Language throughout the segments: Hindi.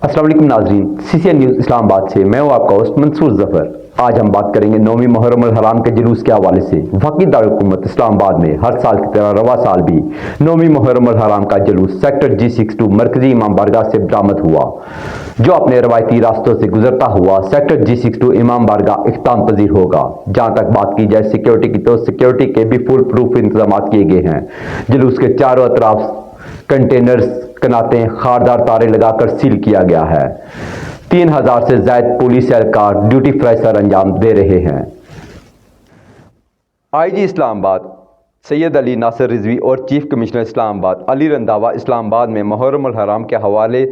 अस्सलाम वालेकुम नाज़रीन, CCN न्यूज़ इस्लामाबाद से मैं हूँ आपका होस्ट मंसूर जफर। आज हम बात करेंगे 9वीं मुहर्रम अल हराम के जुलूस के हवाले से। वकी दारुल-हुकूमत इस्लामाबाद में हर साल की तरह रवा साल भी 9वीं मुहर्रम अल हराम का जुलूस सेक्टर G62 मरकजी इमाम बारगाह से बरामद हुआ, जो अपने रवायती रास्तों से गुजरता हुआ सेक्टर G62 इमाम बारगाह इख्ताम पजीर होगा। जहाँ तक बात की जाए सिक्योरिटी की, तो सिक्योरिटी के भी फुल प्रूफ इंतजाम किए गए हैं। जुलूस के चारों अतराफ कंटेनर्स, कनातें, खारदार तारे लगाकर सील किया गया है। 3000 से ज्यादा पुलिस एहलकार ड्यूटी फ्राई सर अंजाम दे रहे हैं। IG इस्लामाबाद सैयद अली नासिर रिजवी और चीफ कमिश्नर इस्लामाबाद अली रंधावा इस्लामाबाद में मुहर्रम अल हराम के हवाले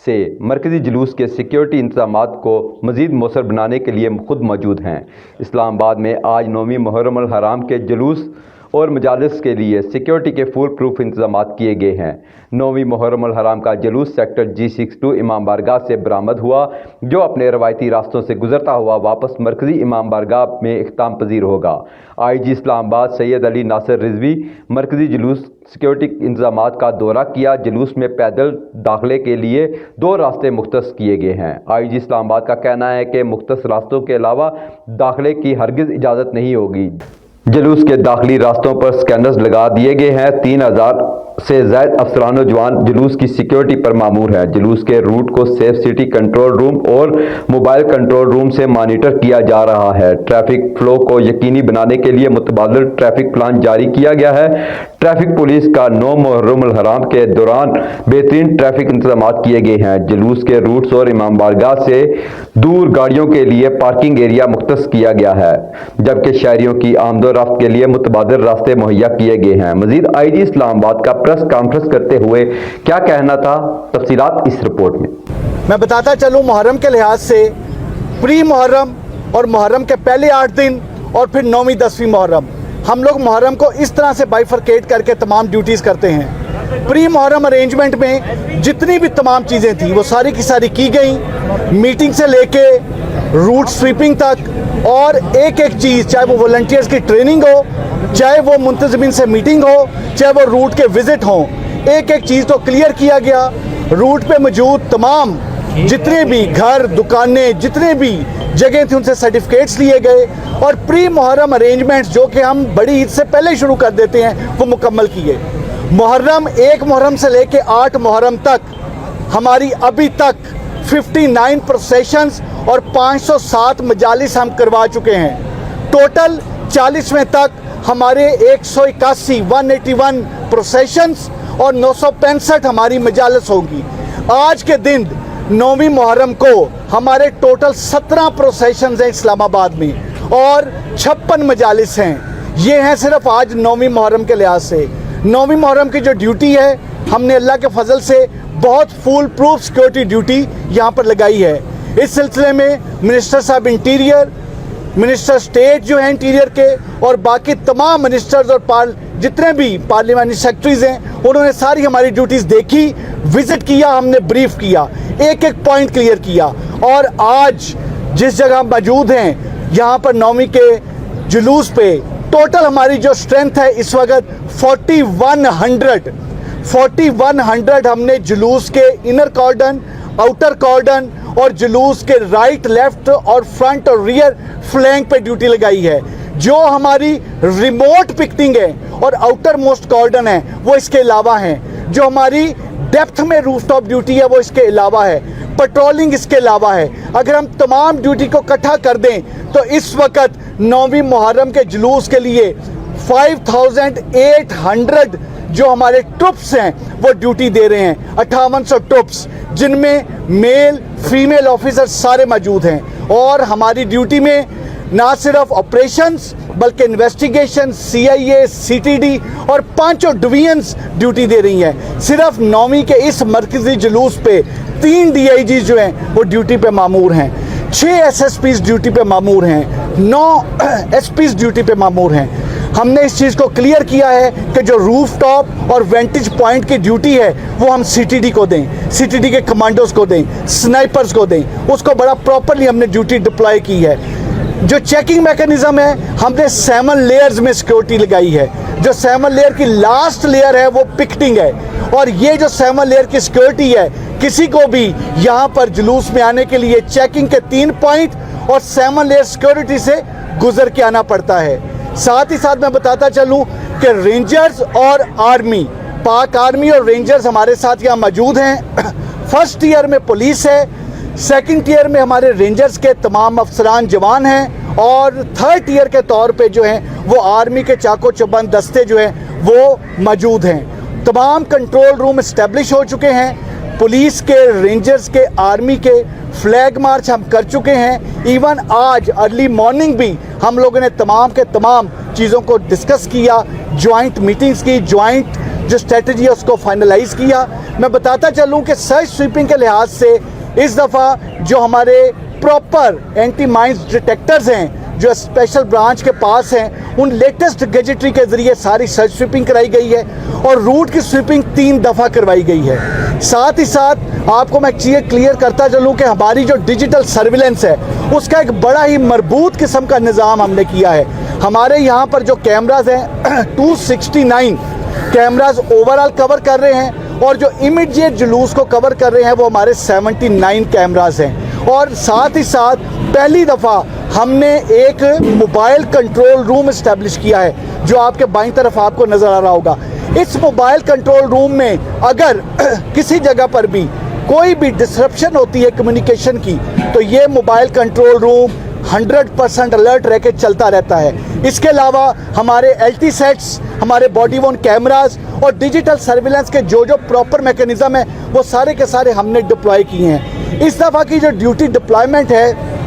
से मरकजी जुलूस के सिक्योरिटी इंतजामात को मज़ीद मौसर बनाने के लिए खुद मौजूद हैं। इस्लामाबाद में आज 9वीं मुहर्रम अल हराम के जुलूस और मजालिस के लिए सिक्योरिटी के फुल प्रूफ इंतजाम किए गए हैं। 9वीं मुहर्रम अल हराम का जुलूस सेक्टर G62 इमाम बारगाह से बरामद हुआ, जो अपने रवायती रास्तों से गुजरता हुआ वापस मरकजी इमाम बारगाह में इख्ताम पजीर होगा। IG इस्लामाबाद सैयद अली नासिर रिजवी मरकजी जुलूस सिक्योरिटी इंतजाम का दौरा किया। जुलूस में पैदल दाखिले के लिए 2 रास्ते मुख्तस किए गए हैं। IG इस्लामाबाद का कहना है कि मुख्तस रास्तों के अलावा दाखिले की हरगिज़ इजाज़त नहीं होगी। जुलूस के दाखिली रास्तों पर स्कैनर्स लगा दिए गए हैं। 3000 से ज्यादा अफसरान जवान जुलूस की सिक्योरिटी पर मामूर है। जुलूस के रूट को सेफ सिटी कंट्रोल रूम और मोबाइल कंट्रोल रूम से मॉनिटर किया जा रहा है। ट्रैफिक फ्लो को यकीनी बनाने के लिए मुतबादिल ट्रैफिक प्लान जारी किया गया है। ट्रैफिक पुलिस का 9 मुहर्रम अल हराम के दौरान बेहतरीन ट्रैफिक इंतजाम किए गए हैं। जुलूस के रूट्स और इमाम बारगाह से दूर गाड़ियों के लिए पार्किंग एरिया मुख्तस किया गया है, जबकि शहरियों की आमदोरफ्त के लिए मुतबादिल रास्ते मुहैया किए गए हैं। मजीद IG इस्लामाबाद का प्रेस कॉन्फ्रेंस करते हुए क्या कहना था, तफसीलात इस रिपोर्ट में। मैं बताता चलूं, मुहर्रम के लिहाज से प्री मुहर्रम और मुहर्रम के पहले 8 दिन और फिर 9वीं 10वीं मुहर्रम, हम लोग मुहर्रम को इस तरह से बाइफरकेट करके तमाम ड्यूटीज़ करते हैं। प्री मुहर्रम अरेंजमेंट में जितनी भी तमाम चीज़ें थी वो सारी की सारी की गई, मीटिंग से लेके रूट स्वीपिंग तक, और एक एक चीज़, चाहे वो वॉलंटियर्स की ट्रेनिंग हो, चाहे वो मुंतज़मीन से मीटिंग हो, चाहे वो रूट के विज़िट हों, एक एक चीज़ को क्लियर किया गया। रूट पे मौजूद तमाम जितने भी घर, दुकानें, जितने भी जगह थी, उनसे सर्टिफिकेट्स लिए गए और प्री मुहर्रम अरेंजमेंट्स जो कि हम बड़ी ईद से पहले शुरू कर देते हैं वो मुकम्मल किए। मुहर्रम 1 मुहर्रम से लेके 8 मुहर्रम तक हमारी अभी तक 59 प्रोसेशंस और 507 मजालिस हम करवा चुके हैं। टोटल 40वें तक हमारे 181 प्रोसेशंस और 965 हमारी मजालिस होंगी। आज के दिन 9वीं मुहर्रम को हमारे टोटल 17 प्रोसेशंस हैं इस्लामाबाद में और 56 मजालिस हैं। ये हैं सिर्फ आज 9वीं मुहर्रम के लिहाज से। 9वीं मुहर्रम की जो ड्यूटी है, हमने अल्लाह के फजल से बहुत फुल प्रूफ सिक्योरिटी ड्यूटी यहाँ पर लगाई है। इस सिलसिले में मिनिस्टर साहब इंटीरियर, मिनिस्टर स्टेट जो हैं इंटीरियर के, और बाकी तमाम मिनिस्टर्स और जितने भी पार्लियामेंट्री सेक्रेटरीज हैं, उन्होंने सारी हमारी ड्यूटीज़ देखी, विजिट किया, हमने ब्रीफ किया, एक एक पॉइंट क्लियर किया। और आज जिस जगह मौजूद हैं, यहाँ पर 9वीं के जुलूस पे टोटल हमारी जो स्ट्रेंथ है इस वक्त 4100 हमने जुलूस के इनर कॉर्डन, आउटर कॉर्डन और जुलूस के राइट, लेफ्ट और फ्रंट और रियर फ्लैंक पे ड्यूटी लगाई है। जो हमारी रिमोट पिकेटिंग है और आउटर मोस्ट कॉर्डन है वो इसके अलावा हैं। जो हमारी डेप्थ में रूफटॉप ड्यूटी है वो इसके अलावा है। पेट्रोलिंग इसके अलावा है। अगर हम तमाम ड्यूटी को इकट्ठा कर दें तो इस वक्त 9वीं मुहर्रम के जुलूस के लिए 5800 जो हमारे ट्रुप्स हैं वो ड्यूटी दे रहे हैं। 5800 ट्रुप्स, जिनमें मेल फीमेल ऑफिसर सारे मौजूद हैं। और हमारी ड्यूटी में ना सिर्फ ऑपरेशंस बल्कि इन्वेस्टिगेशन, CIA, CTD और 5 डिवीजन्स ड्यूटी दे रही हैं। सिर्फ 9वीं के इस मरकजी जुलूस पे 3 DIGs जो हैं वो ड्यूटी पे मामूर हैं, 6 SSPs ड्यूटी पे मामूर हैं, 9 SPs ड्यूटी पे मामूर हैं। हमने इस चीज़ को क्लियर किया है कि जो रूफ टॉप और वेंटेज पॉइंट की ड्यूटी है वो हम CTD को दें, CTD के कमांडोज को दें, स्नाइपर्स को दें, उसको बड़ा प्रॉपरली हमने ड्यूटी डिप्लॉय की है। जो चेकिंग मैकेनिज्म है, हमने 7 लेयर्स में सिक्योरिटी लगाई है। जो 7 लेयर की लास्ट लेयर है वो पिकेटिंग है, और ये जो 7 लेयर की सिक्योरिटी है किसी को भी यहाँ पर जुलूस में आने के लिए चेकिंग के 3 पॉइंट और 7 लेयर सिक्योरिटी से गुजर के आना पड़ता है। साथ ही साथ मैं बताता चलूँ कि रेंजर्स और आर्मी, पाक आर्मी और रेंजर्स हमारे साथ यहाँ मौजूद हैं। फर्स्ट ईयर में पुलिस है, सेकंड ईयर में हमारे रेंजर्स के तमाम अफसरान जवान हैं और थर्ड ईयर के तौर पे जो हैं वो आर्मी के चाको चौबंद दस्ते जो हैं वो मौजूद हैं। तमाम कंट्रोल रूम इस्टेब्लिश हो चुके हैं। पुलिस के, रेंजर्स के, आर्मी के फ्लैग मार्च हम कर चुके हैं। इवन आज अर्ली मॉर्निंग भी हम लोगों ने तमाम के तमाम चीज़ों को डिस्कस किया, ज्वाइंट मीटिंग्स की, ज्वाइंट जो स्ट्रेटजी है उसको फाइनलाइज किया। मैं बताता चलूँ कि सर्च स्वीपिंग के लिहाज से इस दफ़ा जो हमारे प्रॉपर एंटी माइंस डिटेक्टर्स हैं जो स्पेशल ब्रांच के पास हैं, उन लेटेस्ट गैजेटरी के ज़रिए सारी सर्च स्वीपिंग कराई गई है और रूट की स्वीपिंग 3 दफ़ा करवाई गई है। साथ ही साथ आपको मैं चीज़ क्लियर करता चलूँ कि हमारी जो डिजिटल सर्विलेंस है उसका एक बड़ा ही मजबूत किस्म का निज़ाम हमने किया है। हमारे यहाँ पर जो कैमराज हैं 269 कैमराज ओवरऑल कवर कर रहे हैं और जो इमीडिएट जुलूस को कवर कर रहे हैं वो हमारे 79 कैमराज हैं। और साथ ही साथ पहली दफ़ा हमने एक मोबाइल कंट्रोल रूम इस्टेब्लिश किया है जो आपके बाईं तरफ आपको नज़र आ रहा होगा। इस मोबाइल कंट्रोल रूम में अगर किसी जगह पर भी कोई भी डिसरप्शन होती है कम्युनिकेशन की तो ये मोबाइल कंट्रोल रूम 100% अलर्ट रह के चलता रहता है। इसके अलावा हमारे LT सेट्स, हमारे बॉडी वॉर्न कैमराज और डिजिटल सर्विलेंस के जो प्रॉपर मैकेनिज़्म है वो सारे के सारे हमने डिप्लॉय किए हैं। इस दफ़ा की जो ड्यूटी डिप्लॉयमेंट है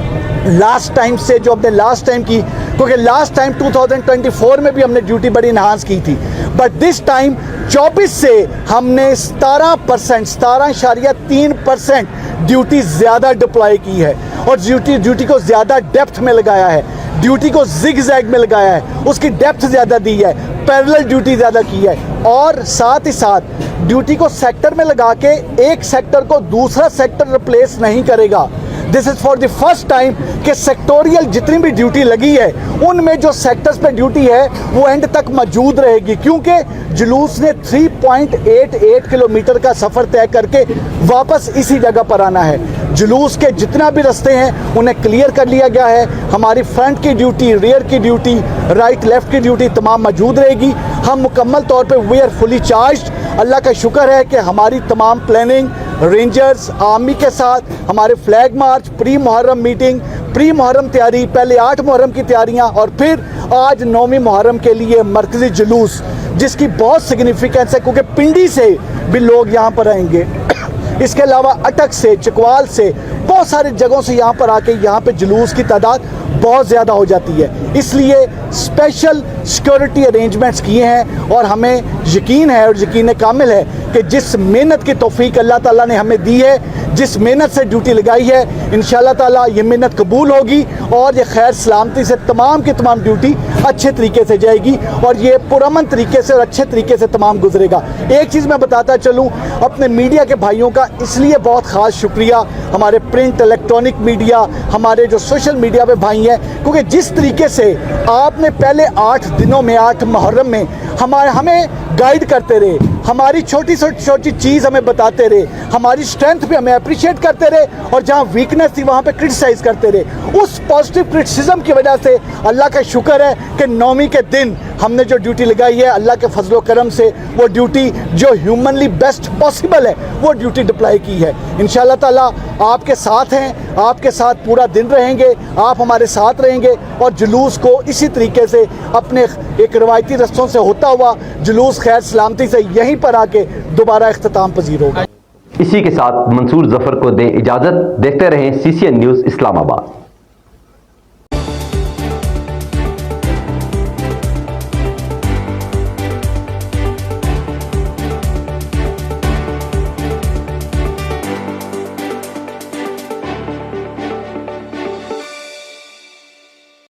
लास्ट टाइम से जो हमने लास्ट टाइम की, क्योंकि लास्ट टाइम 2024 में भी हमने ड्यूटी बड़ी इन्हांस की थी, बट दिस टाइम 24 से हमने 17.3% ड्यूटी ज़्यादा डिप्लॉय की है और ड्यूटी को ज़्यादा डेप्थ में लगाया है, ड्यूटी को जिग जैग में लगाया है, उसकी डेप्थ ज़्यादा दी है, पैरेलल ड्यूटी ज़्यादा की है और साथ ही साथ ड्यूटी को सेक्टर में लगा के एक सेक्टर को दूसरा सेक्टर रिप्लेस नहीं करेगा। This is for the first time कि सेक्टोरियल जितनी भी ड्यूटी लगी है उनमें जो सेक्टर्स पे ड्यूटी है वो एंड तक मौजूद रहेगी, क्योंकि जुलूस ने 3.88 किलोमीटर का सफ़र तय करके वापस इसी जगह पर आना है। जुलूस के जितना भी रास्ते हैं उन्हें क्लियर कर लिया गया है। हमारी फ्रंट की ड्यूटी, रियर की ड्यूटी, राइट लेफ़्ट की ड्यूटी तमाम मौजूद रहेगी। हम मुकम्मल तौर पे वी आर फुली चार्ज्ड। अल्लाह का शुक्र है कि हमारी तमाम प्लानिंग रेंजर्स, आर्मी के साथ हमारे flag march, pre Muharram meeting, pre Muharram तैयारी, पहले 8 मुहर्रम की तैयारियां और फिर आज 9वीं मुहर्रम के लिए मरकज़ी जुलूस, जिसकी बहुत सिग्निफिकेंस है क्योंकि पिंडी से भी लोग यहाँ पर आएंगे। इसके अलावा अटक से, चकवाल से, बहुत सारी जगहों से यहाँ पर आके यहाँ पे जुलूस की तादाद बहुत ज़्यादा हो जाती है, इसलिए स्पेशल सिक्योरिटी अरेंजमेंट्स किए हैं और हमें यकीन है और यकीन कामिल है कि जिस मेहनत की तौफीक अल्लाह ताला ने हमें दी है, जिस मेहनत से ड्यूटी लगाई है, इंशाअल्लाह ताला ये मेहनत कबूल होगी और ये खैर सलामती से तमाम की तमाम ड्यूटी अच्छे तरीके से जाएगी और ये पुरअमन तरीके से और अच्छे तरीके से तमाम गुजरेगा। एक चीज़ मैं बताता चलूँ, अपने मीडिया के भाइयों का इसलिए बहुत ख़ास शुक्रिया, हमारे प्रिंट इलेक्ट्रॉनिक मीडिया, हमारे जो सोशल मीडिया पे भाई हैं, क्योंकि जिस तरीके से आपने पहले 8 दिनों में, 8 मुहर्रम में हमें गाइड करते रहे, हमारी छोटी छोटी चीज़ हमें बताते रहे, हमारी स्ट्रेंथ पे हमें अप्रिशिएट करते रहे और जहाँ वीकनेस थी वहाँ पे क्रिटिसाइज़ करते रहे, उस पॉजिटिव क्रिटिसिज्म की वजह से अल्लाह का शुक्र है कि 9वीं के दिन हमने जो ड्यूटी लगाई है, अल्लाह के फजल व करम से वो ड्यूटी जो ह्यूमनली बेस्ट पॉसिबल है वो ड्यूटी डिप्लॉय की है। इंशाअल्लाह ताला आपके साथ हैं, आपके साथ पूरा दिन रहेंगे, आप हमारे साथ रहेंगे और जुलूस को इसी तरीके से अपने एक रवायती रस्तों से होता हुआ जुलूस खैर सलामती से यहीं पर आके दोबारा इख्तिताम पजीर होगा। इसी के साथ मंसूर जफर को दें इजाज़त। देखते रहें CCN न्यूज़ इस्लामाबाद।